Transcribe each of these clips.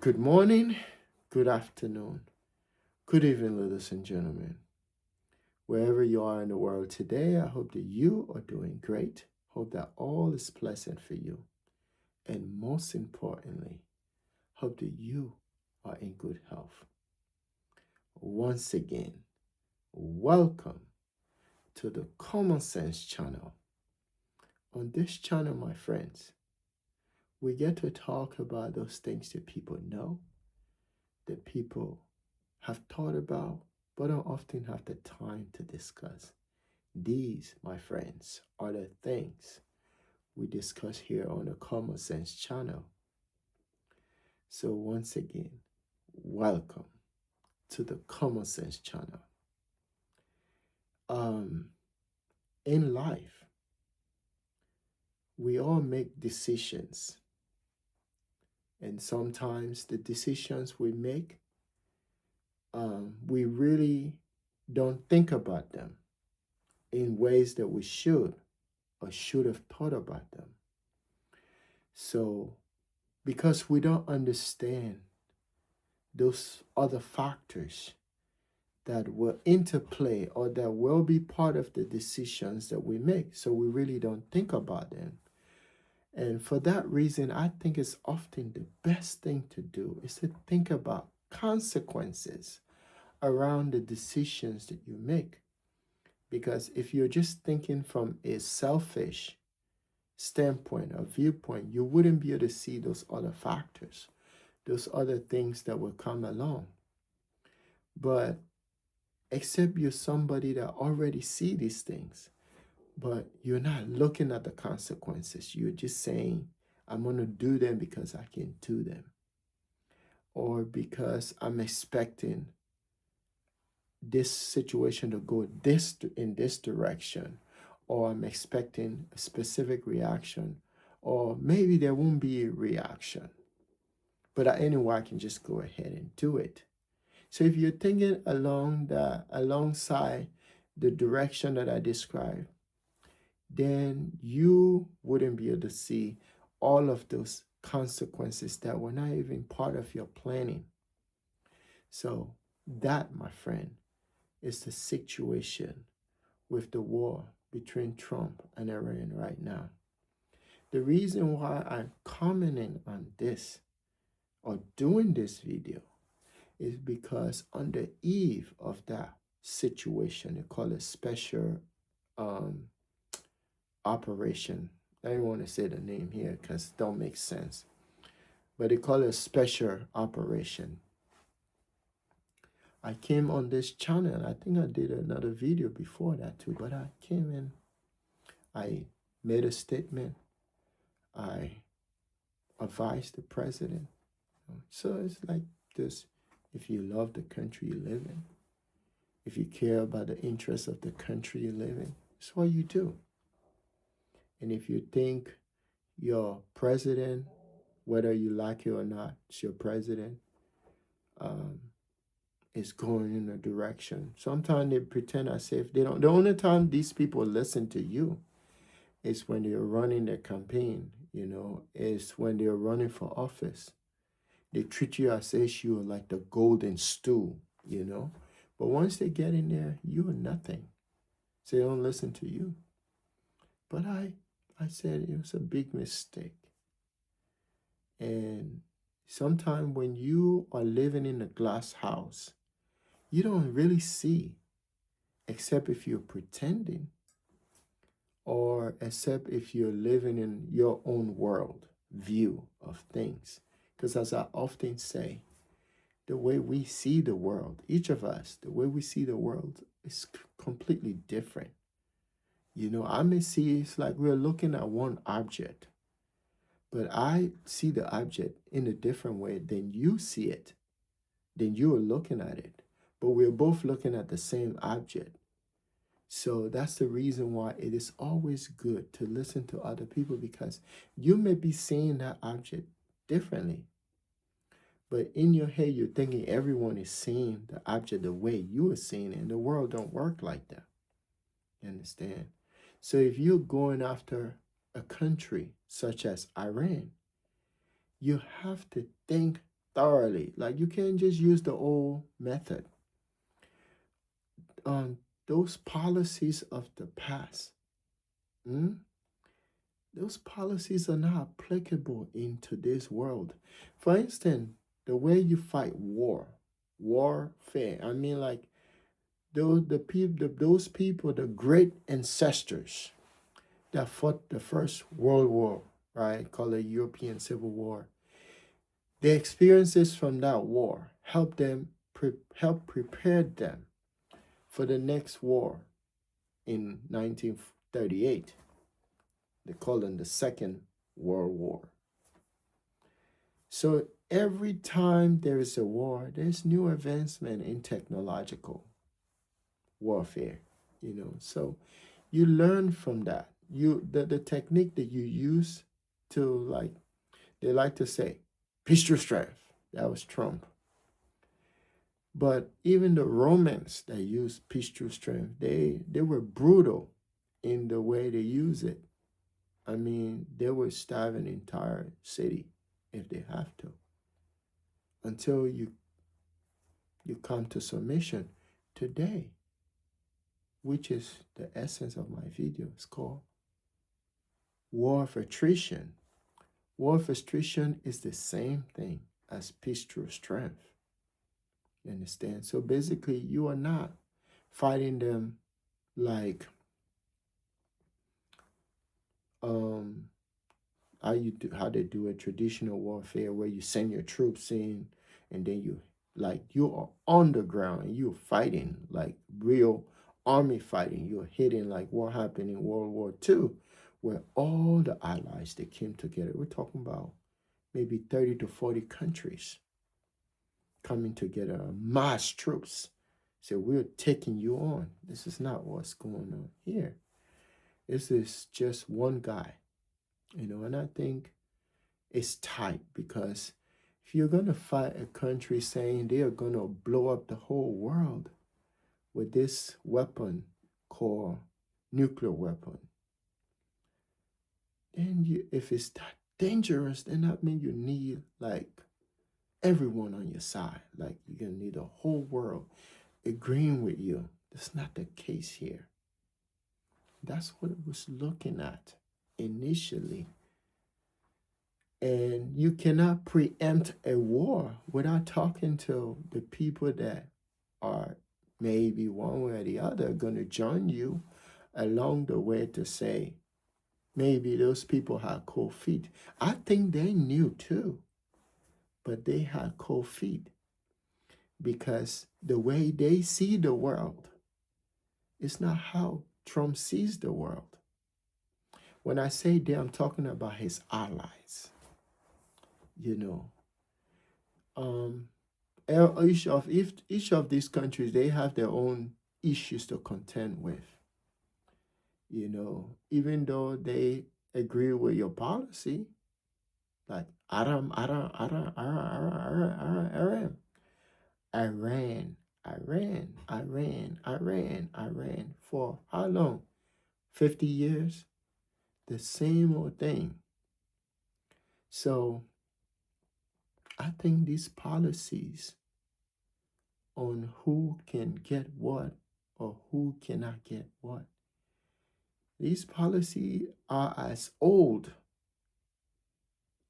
Good morning, good afternoon, good evening, ladies and gentlemen. Wherever you are in the world today, I hope that you are doing great. Hope that all is pleasant for you. And most importantly, hope that you are in good health. Once again, welcome to the Common Sense channel. On this channel, my friends, we get to talk about those things that people know, that people have thought about, but don't often have the time to discuss. These, my friends, are the things we discuss here on the Common Sense channel. So once again, welcome to the Common Sense channel. In life, we all make decisions, and sometimes the decisions we make, we really don't think about them in ways that we should or should have thought about them. So, because we don't understand those other factors that will interplay or that will be part of the decisions that we make, so we really don't think about them. And for that reason, I think it's often the best thing to do is to think about consequences around the decisions that you make. Because if you're just thinking from a selfish standpoint or viewpoint, you wouldn't be able to see those other factors, those other things that will come along. But except you're somebody that already see these things, but you're not looking at the consequences. You're just saying, I'm going to do them because I can do them, or because I'm expecting this situation to go in this direction, or I'm expecting a specific reaction, or maybe there won't be a reaction, but anyway, I can just go ahead and do it. So if you're thinking alongside the direction that I described, then you wouldn't be able to see all of those consequences that were not even part of your planning. So that, my friend, is the situation with the war between Trump and Iran right now. The reason why I'm commenting on this or doing this video is because on the eve of that situation, they call it special operation. I don't want to say the name here because it don't make sense. But they call it a special operation. I came on this channel. I think I did another video before that too. But I came in. I made a statement. I advised the president. So it's like this. If you love the country you live in, if you care about the interests of the country you live in, it's what you do. And if you think your president, whether you like it or not, it's your president, is going in a direction. Sometimes they pretend as if they don't. The only time these people listen to you is when they're running their campaign, is when they're running for office. They treat you as if you're like the golden stool, But once they get in there, you are nothing. So they don't listen to you. But I said it was a big mistake. And sometimes when you are living in a glass house, you don't really see, except if you're pretending, or except if you're living in your own world view of things. Because as I often say, the way we see the world, each of us, the way we see the world is completely different. I may see it's like we're looking at one object, but I see the object in a different way than you see it, than you are looking at it. But we're both looking at the same object. So that's the reason why it is always good to listen to other people, because you may be seeing that object differently. But in your head, you're thinking everyone is seeing the object the way you are seeing it, and the world don't work like that. You understand? So if you're going after a country such as Iran, you have to think thoroughly. Like you can't just use the old method. Those policies of the past, mm, those policies are not applicable in today's world. For instance, the way you fight warfare. I mean, like those people, the great ancestors that fought the First World War, right? Called the European Civil War. The experiences from that war helped them help prepare them for the next war in 1938. They call it the Second World War. So every time there is a war, there's new advancement in technological warfare, So you learn from that. The technique that you use to, like, they like to say, peace through strength. That was Trump. But even the Romans that used peace through strength, they were brutal in the way they use it. I mean, they would starve an entire city if they have to, until you come to submission. Today, which is the essence of my video, is called War of Attrition. War of Attrition is the same thing as peace through strength. You understand? So basically, you are not fighting them like how they do a traditional warfare, where you send your troops in and then you are on the ground and you're fighting like real army fighting. You're hitting like what happened in World War II, where all the allies, they came together. We're talking about maybe 30 to 40 countries coming together, mass troops. So we're taking you on. This is not what's going on here. This is just one guy, and I think it's tight, because if you're going to fight a country saying they are going to blow up the whole world with this weapon called nuclear weapon, then if it's that dangerous, then that means you need like everyone on your side. Like you're going to need the whole world agreeing with you. That's not the case here. That's what it was looking at initially. And you cannot preempt a war without talking to the people that are maybe one way or the other going to join you along the way, to say, maybe those people had cold feet. I think they knew too, but they had cold feet because the way they see the world is not how Trump sees the world. When I say they, I'm talking about his allies. Each of these countries, they have their own issues to contend with. Even though they agree with your policy, like Iran, for how long? 50 years? The same old thing. So I think these policies on who can get what or who cannot get what, these policies are as old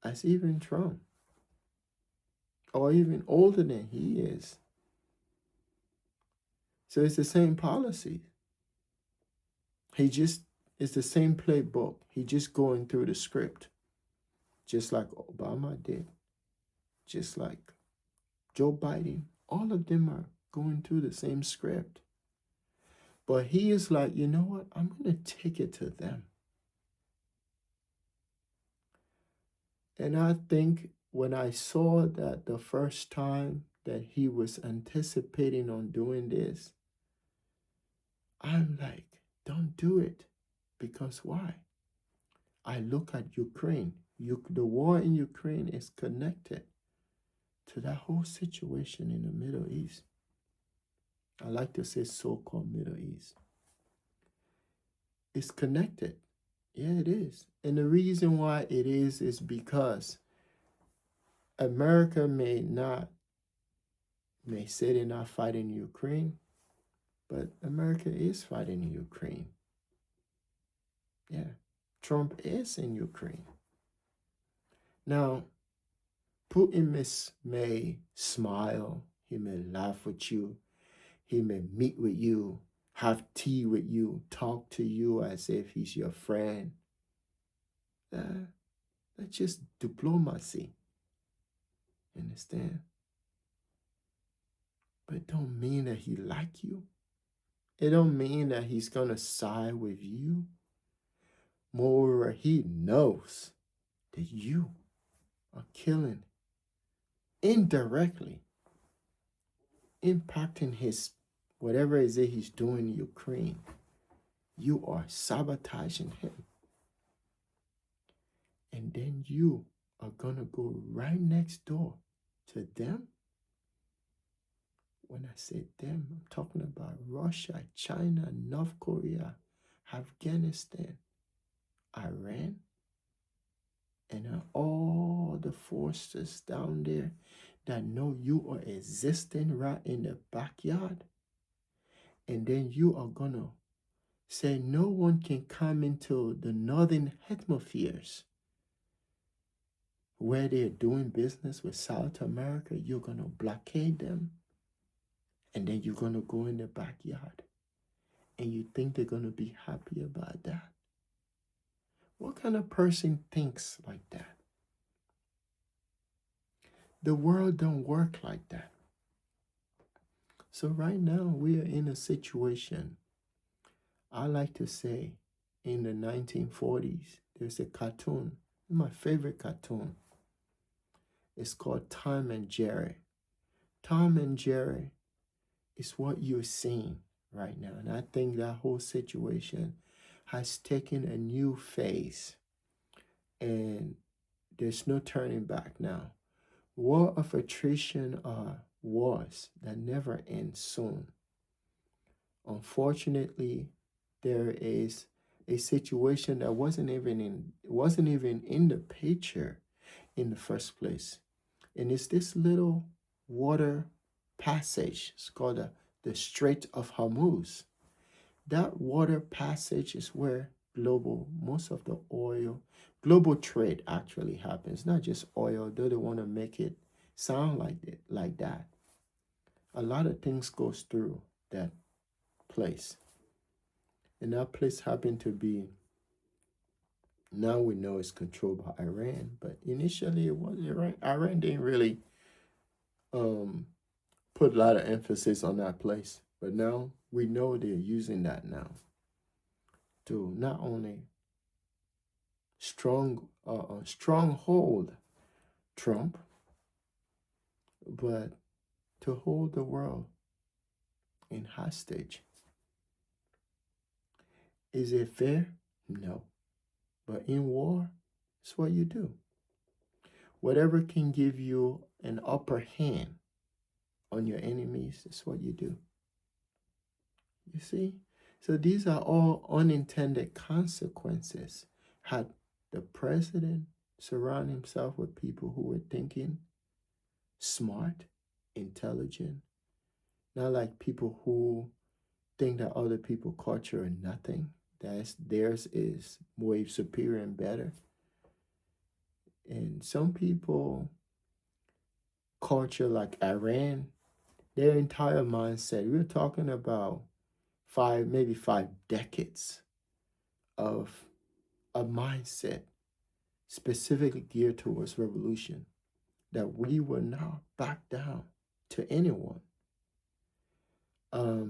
as even Trump, or even older than he is. So it's the same policy. It's the same playbook. He just going through the script, just like Obama did, just like Joe Biden. All of them are going through the same script. But he is like, you know what? I'm going to take it to them. And I think when I saw that the first time that he was anticipating on doing this, I'm like, don't do it. Because why? I look at Ukraine. The war in Ukraine is connected to that whole situation in the Middle East. I like to say so-called Middle East. It's connected. Yeah, it is. And the reason why it is because America may say they're not fighting Ukraine, but America is fighting Ukraine. Yeah, Trump is in Ukraine. Now, Putin may smile, he may laugh with you, he may meet with you, have tea with you, talk to you as if he's your friend. That's just diplomacy. Understand? But it don't mean that he like you. It don't mean that he's gonna side with you. Moreover, he knows that you are killing indirectly, impacting his whatever it is that he's doing in Ukraine. You are sabotaging him. And then you are gonna go right next door to them. When I say them, I'm talking about Russia, China, North Korea, Afghanistan, Iran, and all the forces down there that know you are existing right in the backyard. And then you are going to say no one can come into the northern hemispheres where they're doing business with South America. You're going to blockade them. And then you're going to go in the backyard. And you think they're going to be happy about that? What kind of person thinks like that? The world don't work like that. So right now we are in a situation, I like to say, in the 1940s, there's a cartoon, my favorite cartoon. It's called Tom and Jerry. Tom and Jerry is what you're seeing right now. And I think that whole situation has taken a new phase. And there's no turning back now. War of attrition are wars that never end soon. Unfortunately, there is a situation that wasn't even in the picture in the first place. And it's this little water passage. It's called the Strait of Hormuz. That water passage is where most of the global trade actually happens. Not just oil, though they want to make it sound like that. A lot of things goes through that place. And that place happened to be, now we know it's controlled by Iran, but initially it was Iran. Iran didn't really put a lot of emphasis on that place. But now we know they're using that now to not only stronghold Trump, but to hold the world in hostage. Is it fair? No. But in war, it's what you do. Whatever can give you an upper hand on your enemies is what you do. You see? So these are all unintended consequences. Had the president surround himself with people who were thinking, smart, intelligent, not like people who think that other people's culture are nothing, that theirs is way superior and better. And some people culture like Iran, their entire mindset, we're talking about maybe 5 decades of a mindset specifically geared towards revolution, that we will not back down to anyone. I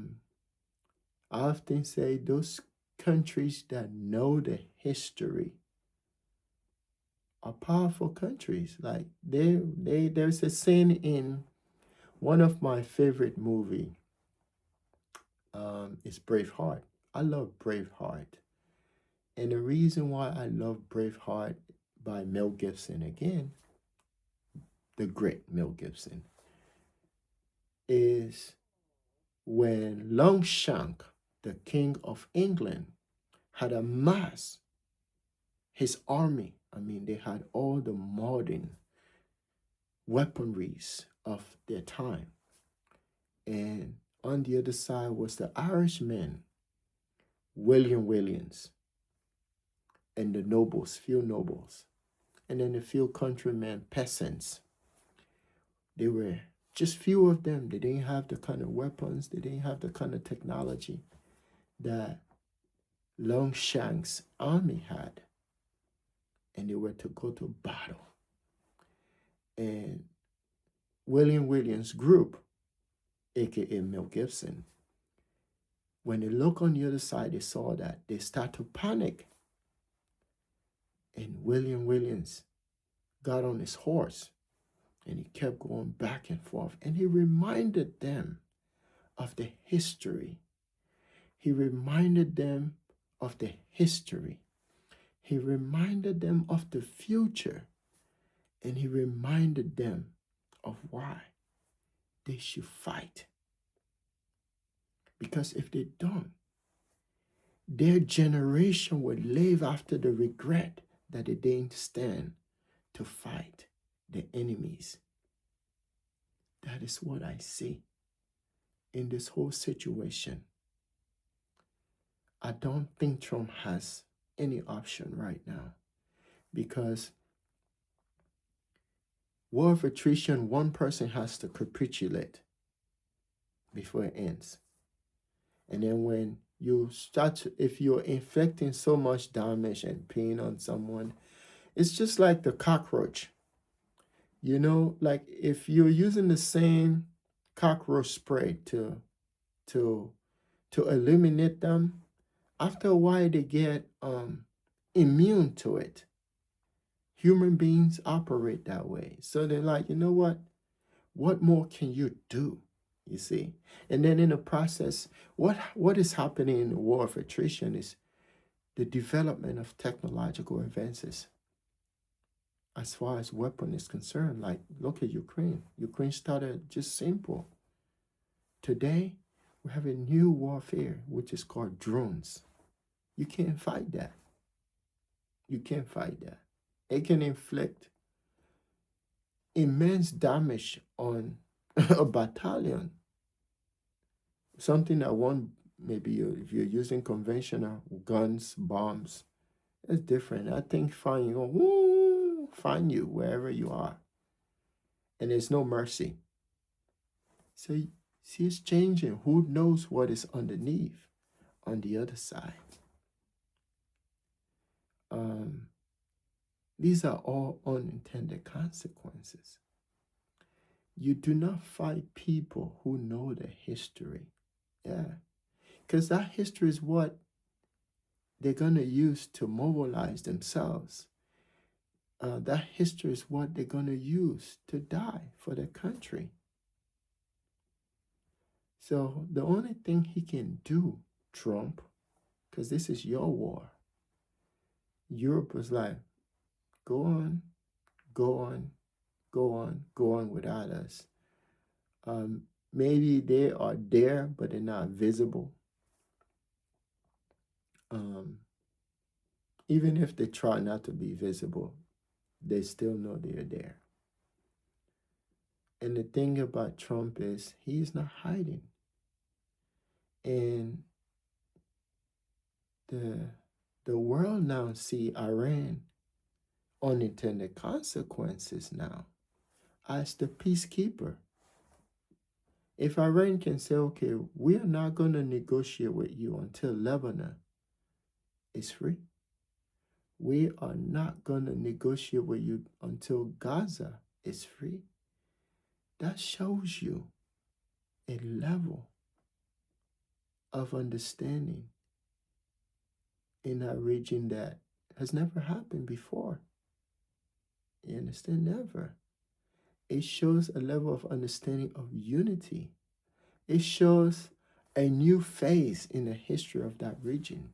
often say those countries that know the history are powerful countries. Like there's a scene in one of my favorite movie. It's Braveheart. I love Braveheart. And the reason why I love Braveheart by Mel Gibson, again, the great Mel Gibson, is when Longshank, the King of England, had amassed his army. I mean, they had all the modern weaponries of their time. And on the other side was the Irishman, William Williams, and the nobles, few nobles. And then a few countrymen, peasants. They were just few of them. They didn't have the kind of weapons, they didn't have the kind of technology that Longshanks' army had. And they were to go to battle. And William Williams' group, aka Mel Gibson, when they look on the other side, they saw that they start to panic. And William Williams got on his horse and he kept going back and forth. And he reminded them of the history. He reminded them of the history. He reminded them of the future. And he reminded them of why they should fight. Because if they don't, their generation will live after the regret that they didn't stand to fight the enemies. That is what I see in this whole situation. I don't think Trump has any option right now, because war of attrition, one person has to capitulate before it ends. And then when you start to, if you're inflicting so much damage and pain on someone, it's just like the cockroach. You know, like if you're using the same cockroach spray to eliminate them, after a while they get immune to it. Human beings operate that way. So they're like, you know what? What more can you do? You see? And then in the process, what is happening in the war of attrition is the development of technological advances. As far as weapon is concerned, like look at Ukraine. Ukraine started just simple. Today, we have a new warfare, which is called drones. You can't fight that. You can't fight that. It can inflict immense damage on a battalion. Something that one, maybe if you're using conventional guns, bombs, it's different. I think find you wherever you are. And there's no mercy. So see, it's changing. Who knows what is underneath on the other side? These are all unintended consequences. You do not fight people who know the history. Yeah. Because that history is what they're going to use to mobilize themselves. That history is what they're going to use to die for their country. So the only thing he can do, Trump, because this is your war, Europe was like, go on, go on, go on, go on without us. Maybe they are there, but they're not visible. Even if they try not to be visible, they still know they're there. And the thing about Trump is he's not hiding. And the world now see Iran unintended consequences now as the peacekeeper. If Iran can say, okay, we are not going to negotiate with you until Lebanon is free. We are not going to negotiate with you until Gaza is free. That shows you a level of understanding in that region that has never happened before. You understand? Never. It shows a level of understanding of unity. It shows a new phase in the history of that region.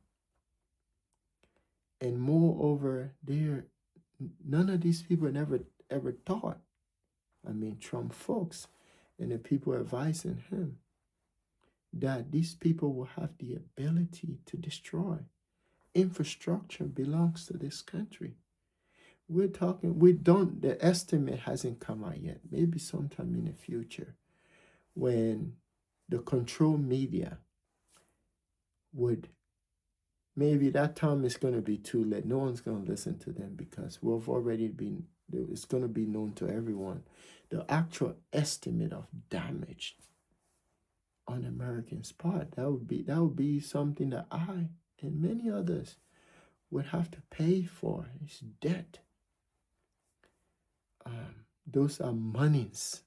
And moreover, none of these people ever thought, I mean, Trump folks and the people advising him, that these people will have the ability to destroy. Infrastructure belongs to this country. we're talking, we don't, the estimate hasn't come out yet. Maybe sometime in the future when the control media would, maybe that time is going to be too late. No one's going to listen to them because we've already been, it's going to be known to everyone. The actual estimate of damage on Americans' part, that would be something that I and many others would have to pay for. It's debt. Those are monies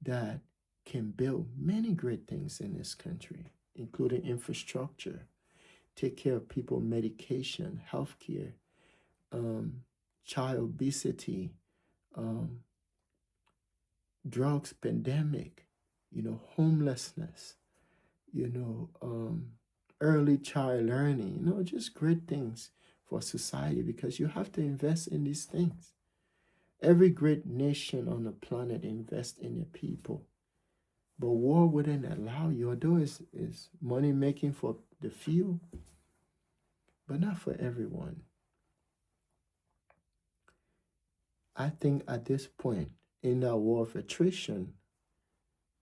that can build many great things in this country, including infrastructure, take care of people, medication, healthcare, child obesity, drugs, pandemic, homelessness, early child learning, just great things for society, because you have to invest in these things. Every great nation on the planet invests in their people. But war wouldn't allow you, although it's money making for the few, but not for everyone. I think at this point in that war of attrition,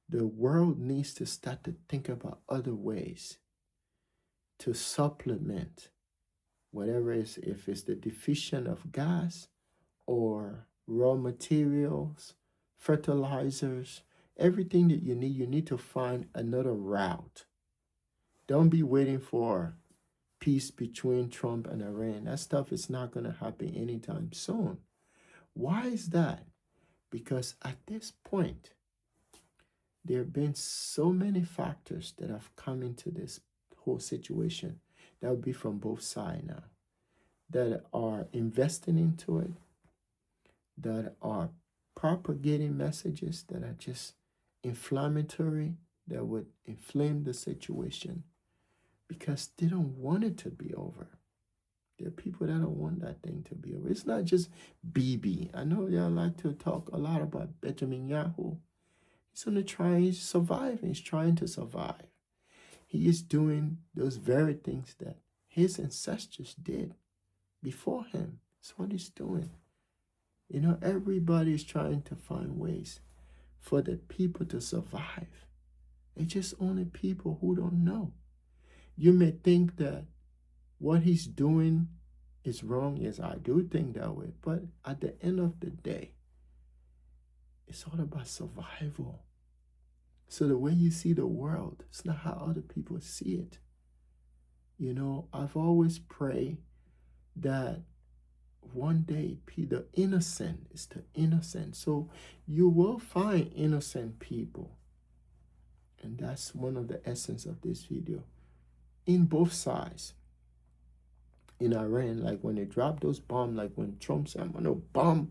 the world needs to start to think about other ways to supplement whatever is, if it's the deficient of gas or raw materials, fertilizers, everything that you need to find another route. Don't be waiting for peace between Trump and Iran. That stuff is not going to happen anytime soon. Why is that? Because at this point, there have been so many factors that have come into this whole situation. That would be from both sides now, that are investing into it, that are propagating messages that are just inflammatory, that would inflame the situation, because they don't want it to be over. There are people that don't want that thing to be over. It's not just Bibi. I know y'all like to talk a lot about Benjamin Yahoo. He's on the trying, he's surviving. He's trying to survive. He is doing those very things that his ancestors did before him. That's what he's doing. Everybody's trying to find ways for the people to survive. It's just only people who don't know. You may think that what he's doing is wrong. Yes, I do think that way. But at the end of the day, it's all about survival. So the way you see the world, it's not how other people see it. I've always prayed that one day the innocent is the innocent. So you will find innocent people. And that's one of the essence of this video. In both sides. In Iran, like when they drop those bombs, like when Trump said, I'm going to bomb.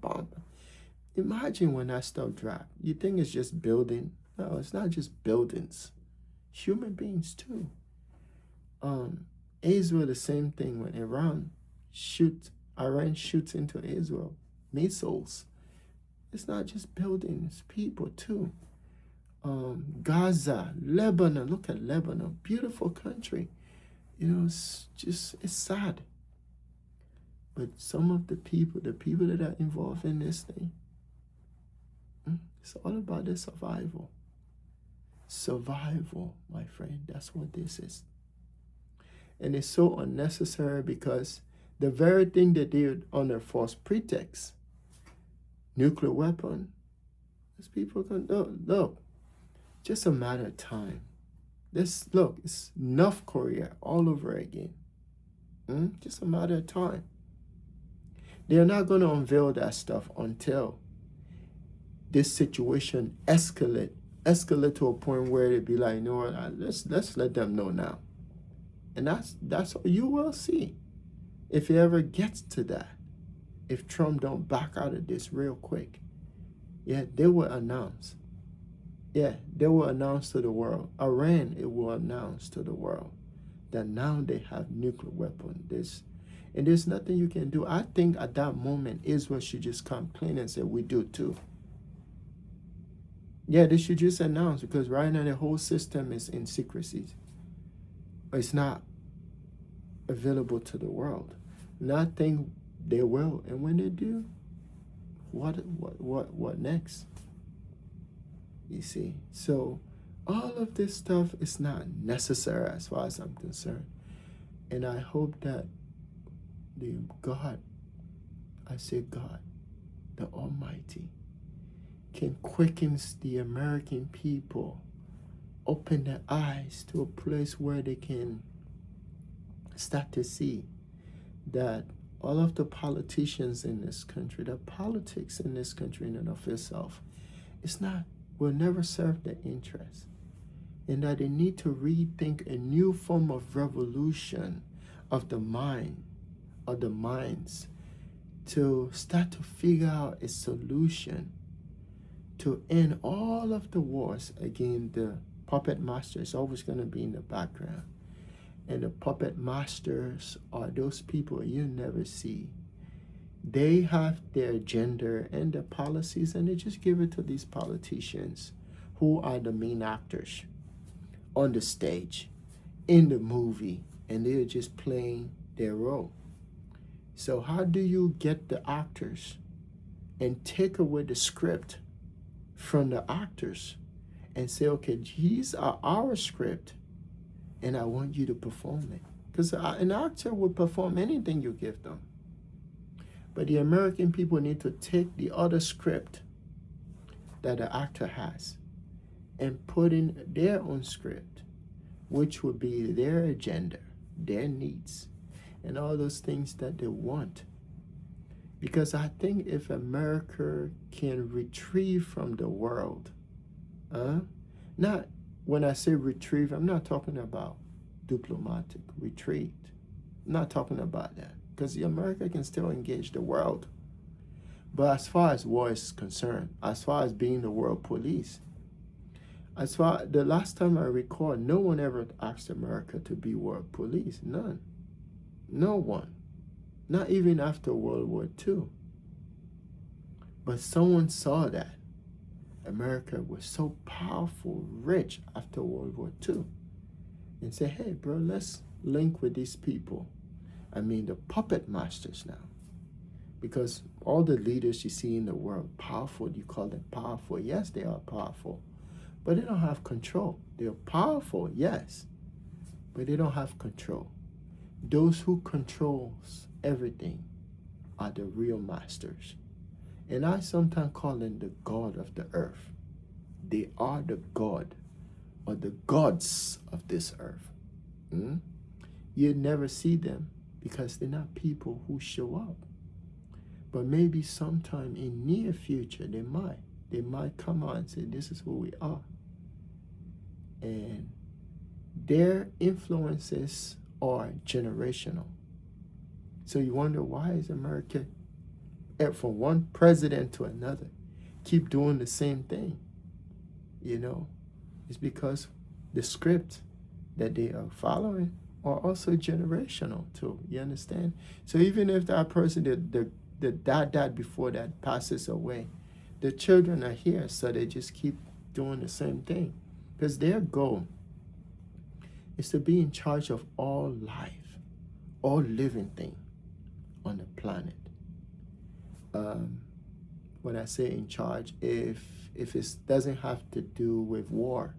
Imagine when that stuff dropped. You think it's just building? No, it's not just buildings. Human beings too. Israel, the same thing. When Iran shoots into Israel, missiles. It's not just buildings, it's people too. Gaza, Lebanon, look at Lebanon, beautiful country. It's sad. But some of the people that are involved in this thing, it's all about their survival. Survival, my friend, that's what this is. And it's so unnecessary because the very thing they did under false pretext, nuclear weapon, these people can, look, just a matter of time. It's North Korea all over again. Just a matter of time. They're not going to unveil that stuff until this situation escalate to a point where they'd be like, let's let them know now. And that's what you will see. If it ever gets to that, if Trump don't back out of this real quick, they will announce. They will announce to the world. Iran, it will announce to the world that now they have nuclear weapons. And there's nothing you can do. I think at that moment, Israel should just come clean and say, we do too. They should just announce, because right now the whole system is in secrecy. It's not available to the world. Nothing They will. And when they do, what next? You see? So all of this stuff is not necessary as far as I'm concerned. And I hope that the God, I say God, the Almighty, can quicken the American people, open their eyes to a place where they can start to see that all of the politicians in this country, the politics in this country in and of itself, will never serve their interest. And that they need to rethink a new form of revolution of the mind, or the minds, to start to figure out a solution to end all of the wars. Again, the puppet master is always going to be in the background. And the puppet masters are those people you never see. They have their agenda and their policies, and they just give it to these politicians who are the main actors on the stage, in the movie, and they're just playing their role. So how do you get the actors and take away the script from the actors and say, okay, these are our script, and I want you to perform it? Because an actor would perform anything you give them. But the American people need to take the other script that the actor has and put in their own script, which would be their agenda, their needs, and all those things that they want. Because I think if America can retrieve from the world, not when I say retrieve, I'm not talking about diplomatic retreat. I'm not talking about that, because America can still engage the world. But as far as war is concerned, as far as being the world police, the last time I recall, no one ever asked America to be world police. None. No one. Not even after World War II. But someone saw that America was so powerful, rich after World War II, and said, hey, bro, let's link with these people. I mean, the puppet masters now. Because all the leaders you see in the world, powerful, you call them powerful. Yes, they are powerful, but they don't have control. They're powerful, yes, but they don't have control. Those who controls everything are the real masters. And I sometimes call them the God of the earth. They are the God or the gods of this earth. You never see them because they're not people who show up. But maybe sometime in near future, they might come out and say, this is who we are. And their influences are generational. So you wonder, why is America, from one president to another, keep doing the same thing? It's because the script that they are following are also generational too. You understand? So even if that person, the dad before that passes away, the children are here, so they just keep doing the same thing. Because their goal is to be in charge of all life, all living thing on the planet. When I say in charge, if it doesn't have to do with war,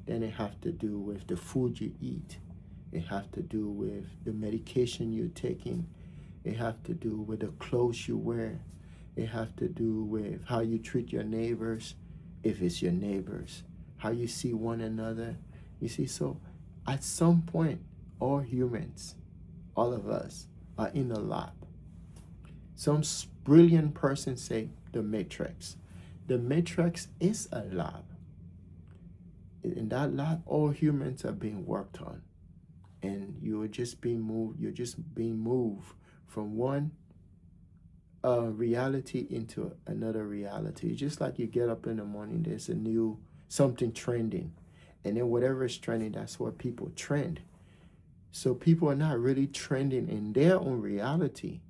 then it have to do with the food you eat. It have to do with the medication you're taking. It have to do with the clothes you wear. It have to do with how you treat your neighbors, if it's your neighbors, how you see one another. You see, so at some point, all humans, all of us, are in a lab. Some brilliant person say the Matrix. The Matrix is a lab. In that lab, all humans are being worked on. And you're just being moved from one reality into another reality. Just like you get up in the morning, there's something trending. And then whatever is trending, that's what people trend. So people are not really trending in their own reality.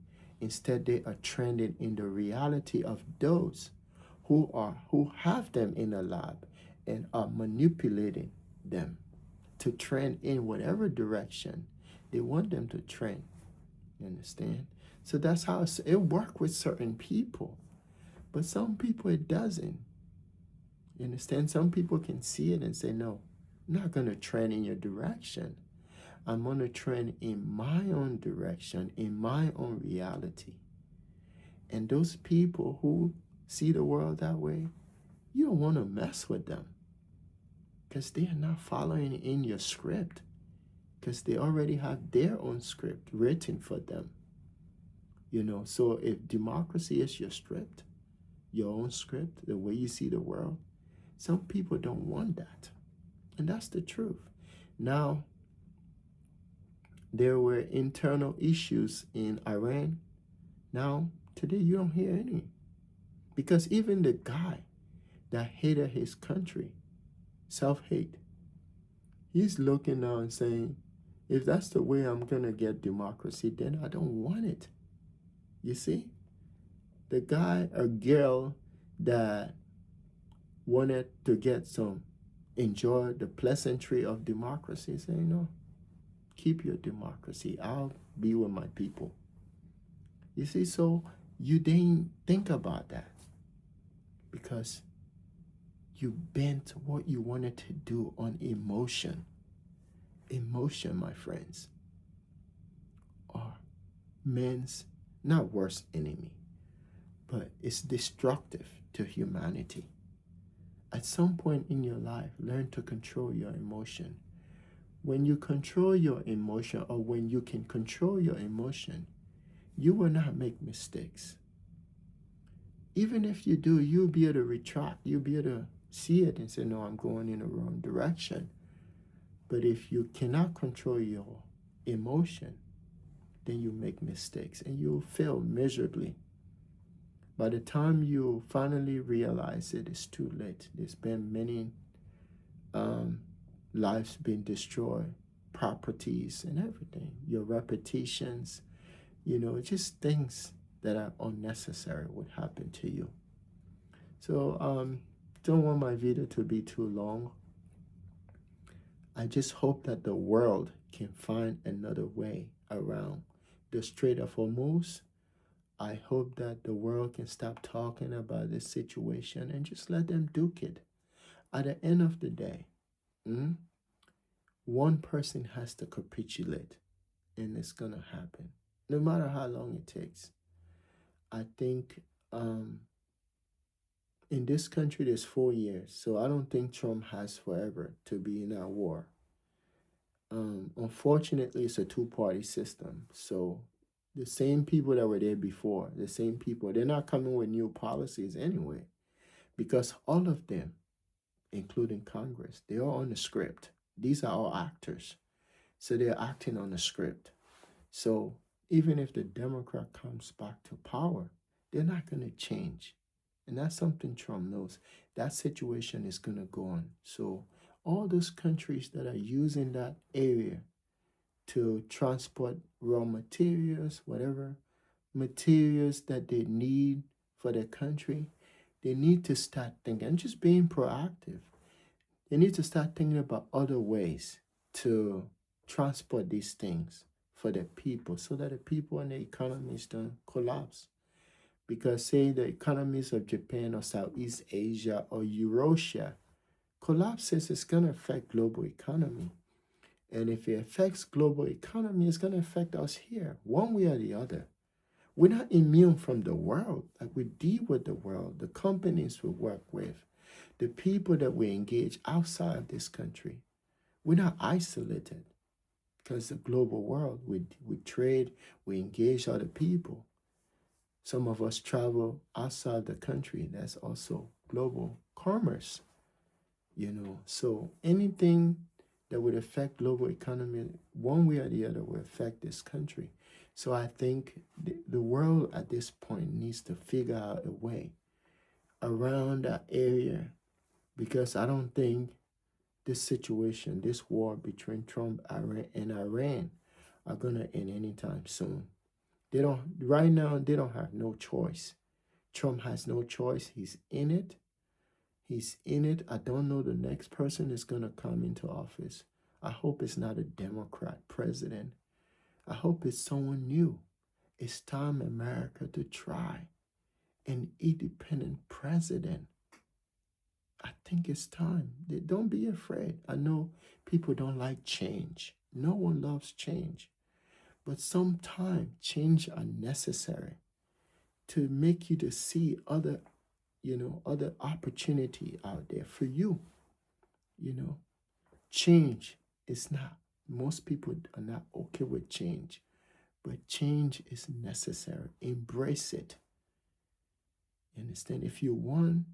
Instead, they are trending in the reality of those who have them in a lab and are manipulating them to trend in whatever direction they want them to trend. You understand? So that's how it works with certain people. But some people it doesn't. You understand? Some people can see it and say, no, I'm not going to trend in your direction. I'm going to trend in my own direction, in my own reality. And those people who see the world that way, you don't want to mess with them because they are not following in your script, because they already have their own script written for them. So if democracy is your script, your own script, the way you see the world, some people don't want that. And that's the truth. Now, there were internal issues in Iran. Now, today you don't hear any. Because even the guy that hated his country, self-hate, he's looking now and saying, if that's the way I'm going to get democracy, then I don't want it. You see? The guy or girl that wanted to enjoy the pleasantry of democracy, saying, no, keep your democracy. I'll be with my people. You see, so you didn't think about that because you bent what you wanted to do on emotion. Emotion, my friends, are man's not worst enemy, but it's destructive to humanity. At some point in your life, learn to control your emotion. When you control your emotion, or when you can control your emotion, you will not make mistakes. Even if you do, you'll be able to retract. You'll be able to see it and say, no, I'm going in the wrong direction. But if you cannot control your emotion, then you make mistakes and you'll fail miserably. By the time you finally realize it, it's too late. There's been many lives being destroyed, properties and everything, your reputations, just things that are unnecessary would happen to you. So don't want my video to be too long. I just hope that the world can find another way around the Strait of Hormuz. I hope that the world can stop talking about this situation and just let them duke it. At the end of the day, one person has to capitulate, and it's going to happen, no matter how long it takes. I think in this country, there's 4 years, so I don't think Trump has forever to be in that war. Unfortunately, it's a two-party system, so the same people that were there before, the same people, they're not coming with new policies anyway, because all of them, including Congress, they're all on the script. These are all actors, so they're acting on the script. So even if the Democrat comes back to power, they're not going to change. And that's something Trump knows. That situation is going to go on. So all those countries that are using that area to transport raw materials, whatever materials that they need for their country, they need to start thinking and just being proactive. They need to start thinking about other ways to transport these things for the people so that the people and the economies don't collapse. Because say the economies of Japan or Southeast Asia or Eurasia collapses, it's going to affect global economy. And if it affects global economy, it's going to affect us here, one way or the other. We're not immune from the world. Like, we deal with the world, the companies we work with, the people that we engage outside of this country. We're not isolated because the global world, we trade, we engage other people. Some of us travel outside the country. That's also global commerce, So anything that would affect global economy one way or the other will affect this country. So I think the world at this point needs to figure out a way around that area, because I don't think this situation, this war between Trump and Iran are going to end anytime soon. Right now, they don't have no choice. Trump has no choice. He's in it. I don't know the next person is going to come into office. I hope it's not a Democrat president. I hope it's someone new. It's time America to try an independent president. I think it's time. Don't be afraid. I know people don't like change. No one loves change. But sometimes change are necessary to make you to see other, other opportunity out there for you. You know, change is not, most people are not okay with change, but change is necessary. Embrace it. You understand? If you want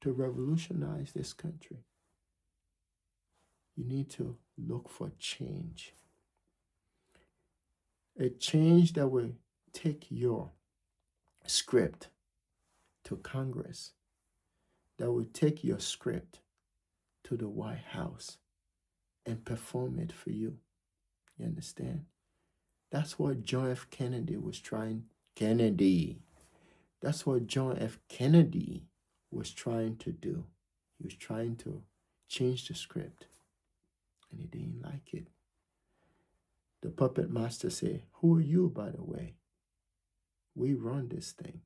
to revolutionize this country, you need to look for change. A change that will take your script to Congress, that will take your script to the White House and perform it for you. You understand? That's what John F. Kennedy was trying. That's what John F. Kennedy was trying to do. He was trying to change the script, and he didn't like it. The puppet master said, "Who are you, by the way? We run this thing,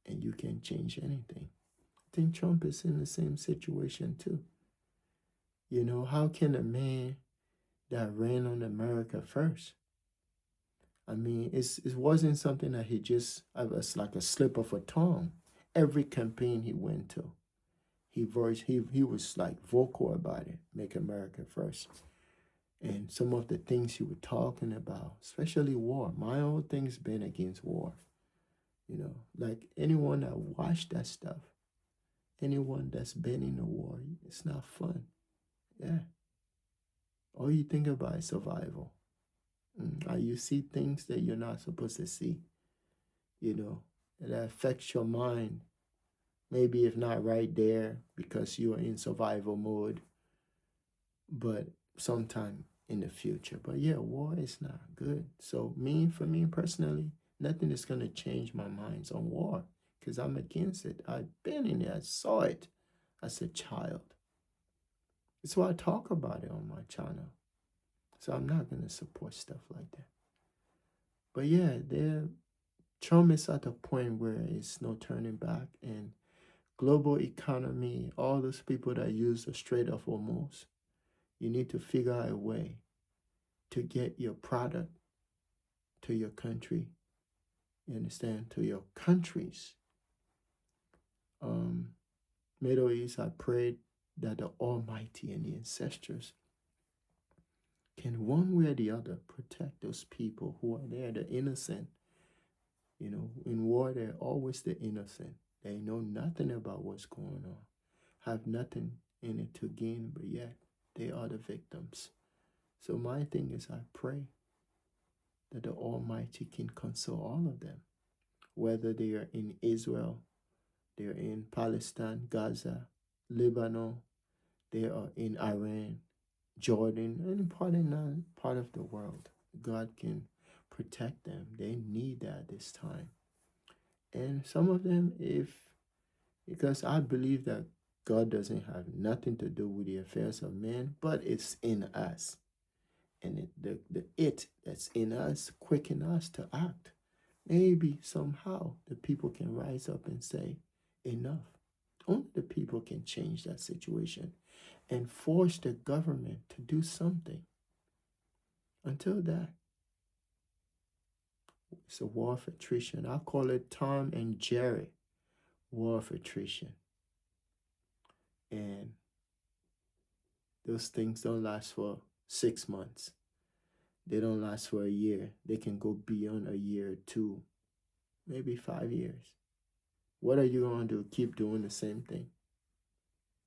and you can't change anything." I think Trump is in the same situation too. You know, how can a man that ran on America first? I mean, it wasn't something that he just, it was like a slip of a tongue. Every campaign he went to, he was like vocal about it, make America first. And some of the things he was talking about, especially war. My whole thing's been against war. You know, like anyone that watched that stuff, anyone that's been in a war, it's not fun. Yeah. All you think about is survival. You see things that you're not supposed to see. You know, that affects your mind. Maybe if not right there because you are in survival mode, but sometime in the future. But yeah, war is not good. So for me personally, nothing is going to change my mind on war because I'm against it. I've been in it. I saw it as a child. That's why I talk about it on my channel. So I'm not going to support stuff like that. But yeah, Trump is at a point where it's no turning back. And global economy, all those people that use the Strait of Hormuz, you need to figure out a way to get your product to your country. You understand? To your countries. Middle East, I prayed that the Almighty and the ancestors can one way or the other protect those people who are there, the innocent. You know, in war, they're always the innocent. They know nothing about what's going on, have nothing in it to gain, but yet they are the victims. So my thing is I pray that the Almighty can console all of them, whether they are in Israel, they are in Palestine, Gaza, Lebanon, they are in Iran, Jordan, any part of the world. God can protect them. They need that this time. And some of them, because I believe that God doesn't have nothing to do with the affairs of man, but it's in us. And it that's in us quicken us to act. Maybe somehow the people can rise up and say, enough. Only the people can change that situation and force the government to do something. Until that, it's a war of attrition. I call it Tom&Jerry war of attrition. And those things don't last for 6 months. They don't last for a year. They can go beyond a year or two, maybe 5 years. What are you going to do? Keep doing the same thing?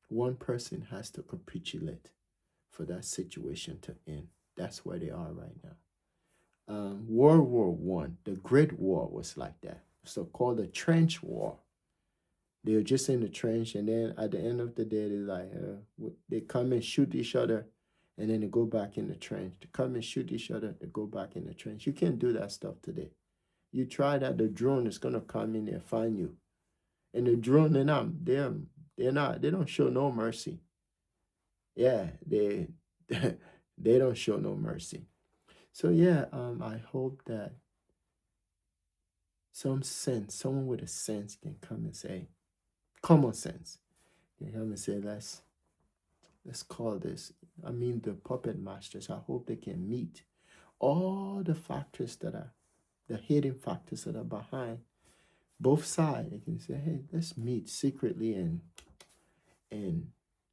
One person has to capitulate for that situation to end. That's where they are right now. World War I, the Great War was like that. So called the Trench War. They were just in the trench, and then at the end of the day, they come and shoot each other, and then they go back in the trench. They come and shoot each other, they go back in the trench. You can't do that stuff today. You try that, the drone is gonna come in there, find you. And the drone, they don't show no mercy. Yeah, they they don't show no mercy. So yeah, I hope that some sense, someone with a sense can come and say, common sense, can come and say, let's call this. I mean, the puppet masters, I hope they can meet all the factors that are the hidden factors that are behind both sides. They can say, hey, let's meet secretly and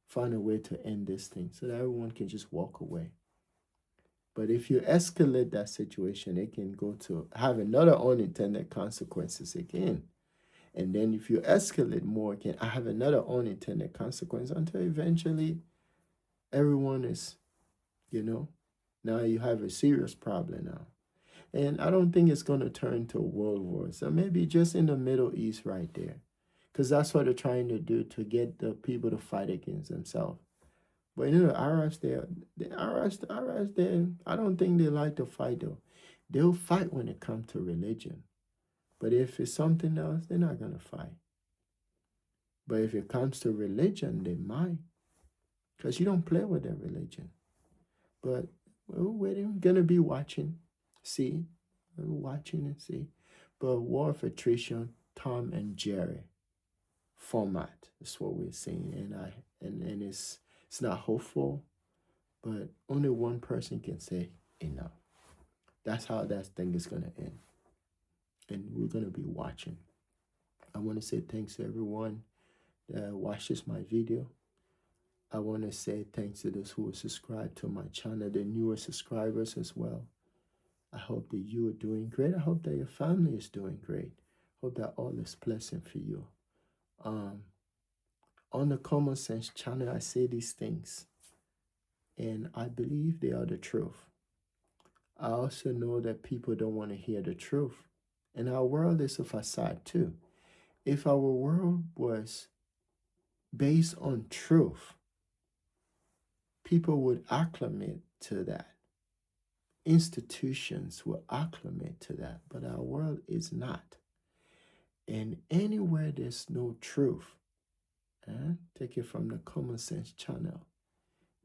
find a way to end this thing so that everyone can just walk away. But if you escalate that situation, it can go to have another unintended consequences again. And then if you escalate more, it can have another unintended consequence until eventually everyone is, now you have a serious problem now. And I don't think it's going to turn to a world war. So maybe just in the Middle East right there. Because that's what they're trying to do to get the people to fight against themselves. But the Arabs, I don't think they like to fight though. They'll fight when it comes to religion. But if it's something else, they're not going to fight. But if it comes to religion, they might. Because you don't play with their religion. But we're going to be watching, see. We're watching and see. But War of Attrition, Tom&Jerry format is what we're seeing. And it's not hopeful, but only one person can say enough. That's how that thing is going to end. And we're going to be watching. I want to say thanks to everyone that watches my video. I want to say thanks to those who are subscribed to my channel, the newer subscribers as well. I hope that you are doing great. I hope that your family is doing great. Hope that all is pleasant for you. On the Common Sense channel, I say these things, and I believe they are the truth. I also know that people don't want to hear the truth. And our world is a facade too. If our world was based on truth, people would acclimate to that. Institutions will acclimate to that, but our world is not. And anywhere there's no truth, take it from the Common Sense channel,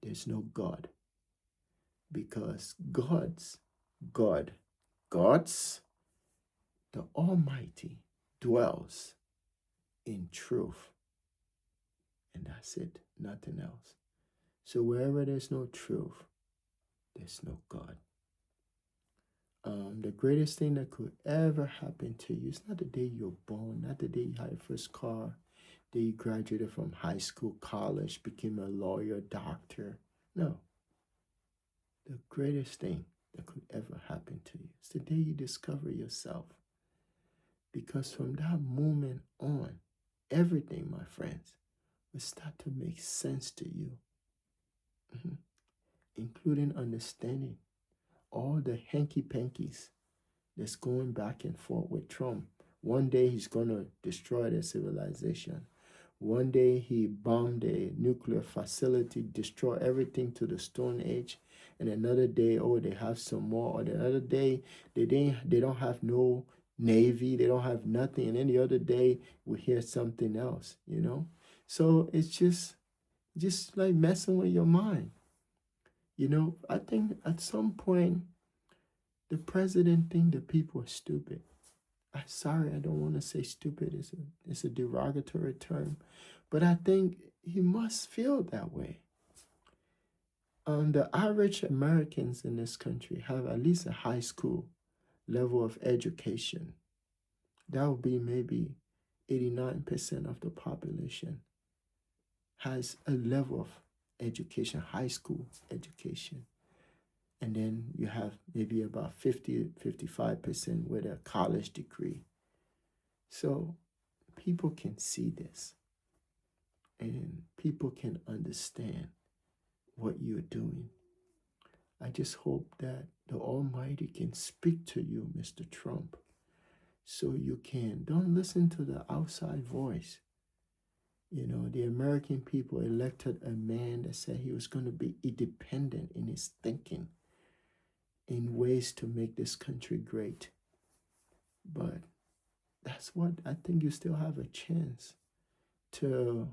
there's no God. Because God's, the Almighty dwells in truth. And that's it, nothing else. So wherever there's no truth, there's no God. The greatest thing that could ever happen to you is not the day you're born, not the day you had your first car, the day you graduated from high school, college, became a lawyer, doctor. No. The greatest thing that could ever happen to you is the day you discover yourself. Because from that moment on, everything, my friends, will start to make sense to you, including understanding all the hanky-pankies that's going back and forth with Trump. One day he's going to destroy their civilization. One day he bombed a nuclear facility, destroy everything to the Stone Age. And another day, they have some more. Or the other day, they don't have no Navy, they don't have nothing. And then the other day, we hear something else, So it's just like messing with your mind. I think at some point, the president think the people are stupid. I'm sorry, I don't want to say stupid. It's a derogatory term. But I think he must feel that way. The average Americans in this country have at least a high school level of education. That would be maybe 89% of the population has a level of education, high school education. And then you have maybe about 55% with a college degree. So people can see this and people can understand what you're doing. I just hope that the Almighty can speak to you, Mr. Trump, so you don't listen to the outside voice. The American people elected a man that said he was going to be independent in his thinking in ways to make this country great. But that's what I think you still have a chance to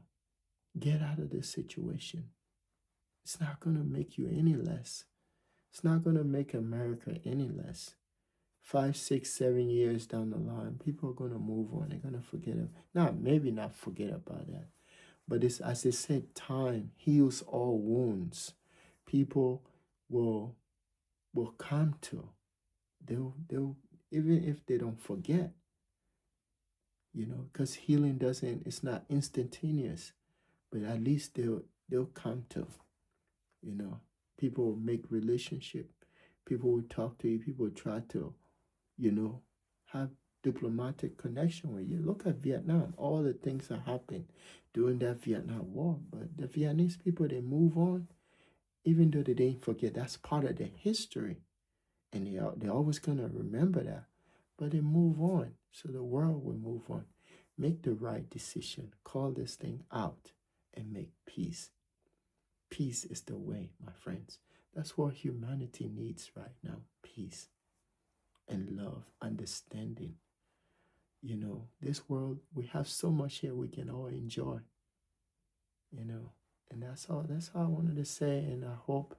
get out of this situation. It's not going to make you any less. It's not going to make America any less 5, 6, 7 years down the line, people are gonna move on. They're gonna forget it. Not maybe not forget about that, but it's, as I said, time heals all wounds. People will come to. They'll even if they don't forget, because healing doesn't. It's not instantaneous, but at least they'll come to. People will make relationship. People will talk to you. People will try to, have diplomatic connection with you. Look at Vietnam. All the things that happened during that Vietnam War. But the Vietnamese people, they move on, even though they didn't forget. That's part of their history. And they're always going to remember that. But they move on. So the world will move on. Make the right decision. Call this thing out and make peace. Peace is the way, my friends. That's what humanity needs right now. Peace and love, understanding. This world, we have so much here we can all enjoy. And that's all I wanted to say. And I hope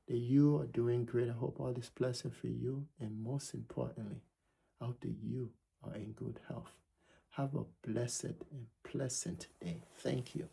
that you are doing great. I hope all this blessing for you. And most importantly, I hope that you are in good health. Have a blessed and pleasant day. Thank you.